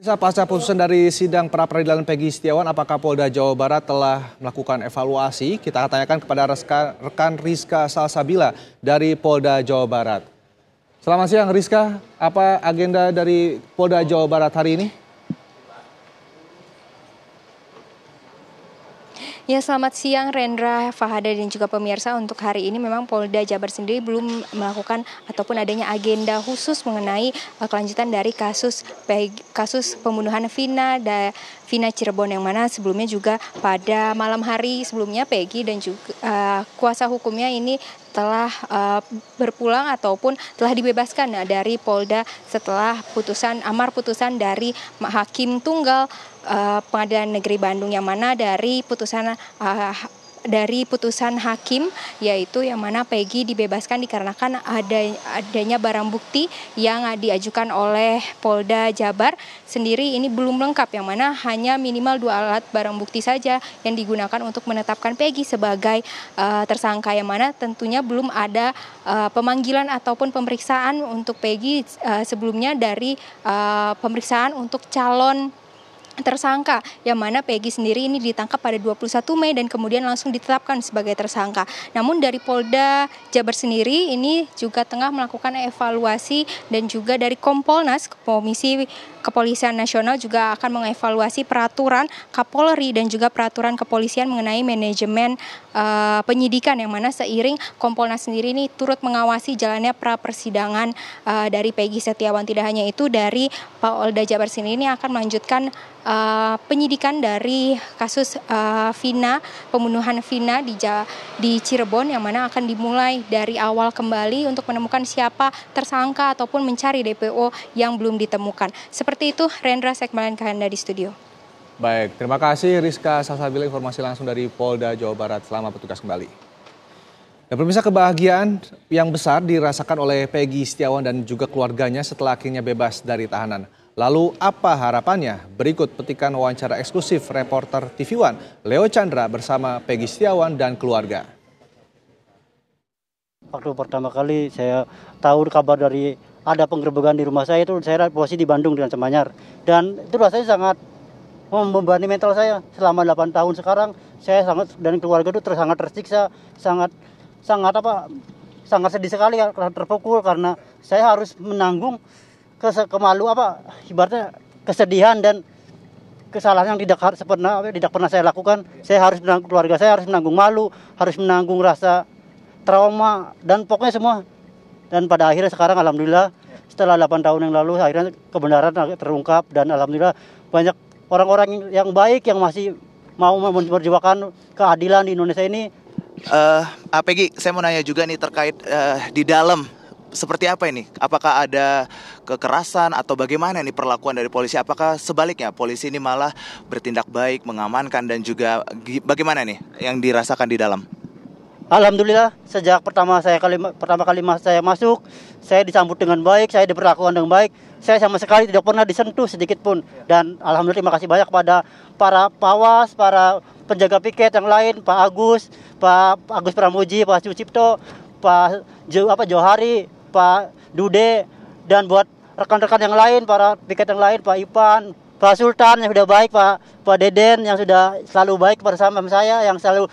Pasca putusan dari sidang pra-peradilan Peggy Setiawan, apakah Polda Jawa Barat telah melakukan evaluasi? Kita tanyakan kepada rekan Rizka Salsabila dari Polda Jawa Barat. Selamat siang Rizka, apa agenda dari Polda Jawa Barat hari ini? Ya, selamat siang Rendra, Fahada dan juga pemirsa. Untuk hari ini memang Polda Jabar sendiri belum melakukan ataupun adanya agenda khusus mengenai kelanjutan dari kasus pembunuhan Vina Cirebon, yang mana sebelumnya juga pada malam hari sebelumnya Peggy dan juga kuasa hukumnya ini telah berpulang ataupun telah dibebaskan dari Polda setelah amar putusan dari Hakim Tunggal Pengadilan Negeri Bandung, yang mana dari putusan hakim, yaitu yang mana Peggy dibebaskan dikarenakan adanya barang bukti yang diajukan oleh Polda Jabar sendiri ini belum lengkap, yang mana hanya minimal 2 alat barang bukti saja yang digunakan untuk menetapkan Peggy sebagai tersangka, yang mana tentunya belum ada pemanggilan ataupun pemeriksaan untuk Peggy sebelumnya dari pemeriksaan untuk calon tersangka, yang mana Peggy sendiri ini ditangkap pada 21 Mei dan kemudian langsung ditetapkan sebagai tersangka. Namun dari Polda Jabar sendiri ini juga tengah melakukan evaluasi, dan juga dari Kompolnas, Komisi Kepolisian Nasional juga akan mengevaluasi peraturan Kapolri dan juga peraturan kepolisian mengenai manajemen penyidikan, yang mana seiring Kompolnas sendiri ini turut mengawasi jalannya pra-persidangan dari Peggy Setiawan. Tidak hanya itu, dari Polda Jabar sendiri ini akan melanjutkan penyidikan dari kasus pembunuhan Vina di Cirebon, yang mana akan dimulai dari awal kembali untuk menemukan siapa tersangka ataupun mencari DPO yang belum ditemukan. Seperti itu, Rendra, saya kembali ke Anda di studio. Baik, terima kasih Rizka Salsabila, informasi langsung dari Polda Jawa Barat. Selamat bertugas kembali. Dan pemirsa, kebahagiaan yang besar dirasakan oleh Peggy Setiawan dan juga keluarganya setelah akhirnya bebas dari tahanan. Lalu apa harapannya? Berikut petikan wawancara eksklusif reporter TV One Leo Chandra bersama Peggy Setiawan dan keluarga. Waktu pertama kali saya tahu kabar dari ada penggerebekan di rumah saya, itu saya posisi di Bandung dengan Semanyar. Dan itu rasanya sangat membebani mental saya. Selama 8 tahun sekarang saya dan keluarga itu sangat tersiksa, sangat sedih sekali, karena terpukul, karena saya harus menanggung ibaratnya kesedihan dan kesalahan yang tidak pernah saya lakukan. Saya harus menanggung, keluarga saya harus menanggung malu, harus menanggung rasa trauma dan pokoknya semua. Dan pada akhirnya sekarang alhamdulillah setelah 8 tahun yang lalu akhirnya kebenaran terungkap, dan alhamdulillah banyak orang-orang yang baik yang masih mau memperjuangkan keadilan di Indonesia ini. Peggy, saya mau nanya juga nih terkait di dalam. Seperti apa ini? Apakah ada kekerasan atau bagaimana nih perlakuan dari polisi? Apakah sebaliknya polisi ini malah bertindak baik, mengamankan, dan juga bagaimana nih yang dirasakan di dalam? Alhamdulillah, sejak pertama kali saya masuk, saya disambut dengan baik, saya diperlakukan dengan baik. Saya sama sekali tidak pernah disentuh sedikit pun. Dan alhamdulillah terima kasih banyak kepada para pawas, para penjaga piket yang lain, Pak Agus Pramuji, Pak Sucipto, Pak Johari, Pak Dude, dan buat rekan-rekan yang lain, para piket yang lain, Pak Ipan, Pak Sultan yang sudah baik, Pak Deden yang sudah selalu baik kepada saya, yang selalu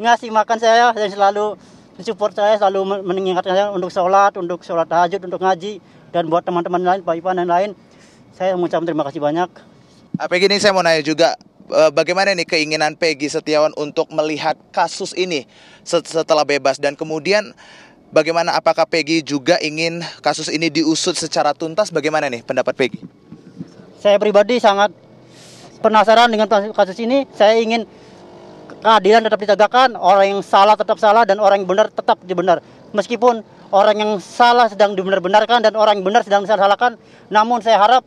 ngasih makan saya, dan selalu mensupport saya, selalu mengingatkan saya untuk sholat tahajud, untuk ngaji. Dan buat teman-teman lain, Pak Ipan dan lain, saya mengucapkan terima kasih banyak. Peggy, ini saya mau nanya juga, bagaimana nih keinginan Peggy Setiawan untuk melihat kasus ini setelah bebas, dan kemudian bagaimana, apakah Peggy juga ingin kasus ini diusut secara tuntas? Bagaimana nih pendapat Peggy? Saya pribadi sangat penasaran dengan kasus ini. Saya ingin keadilan tetap ditegakkan, orang yang salah tetap salah, dan orang yang benar tetap benar. Meskipun orang yang salah sedang dibenar-benarkan dan orang yang benar sedang disalahkan, namun saya harap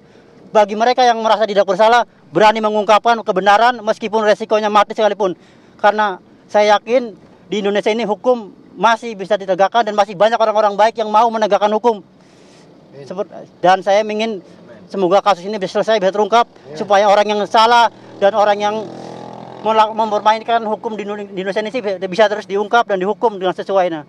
bagi mereka yang merasa tidak bersalah, berani mengungkapkan kebenaran meskipun resikonya mati sekalipun. Karena saya yakin di Indonesia ini hukum masih bisa ditegakkan, dan masih banyak orang-orang baik yang mau menegakkan hukum. Dan saya ingin semoga kasus ini bisa selesai, bisa terungkap, supaya orang yang salah dan orang yang mempermainkan hukum di Indonesia ini bisa terus diungkap dan dihukum dengan sesuainya.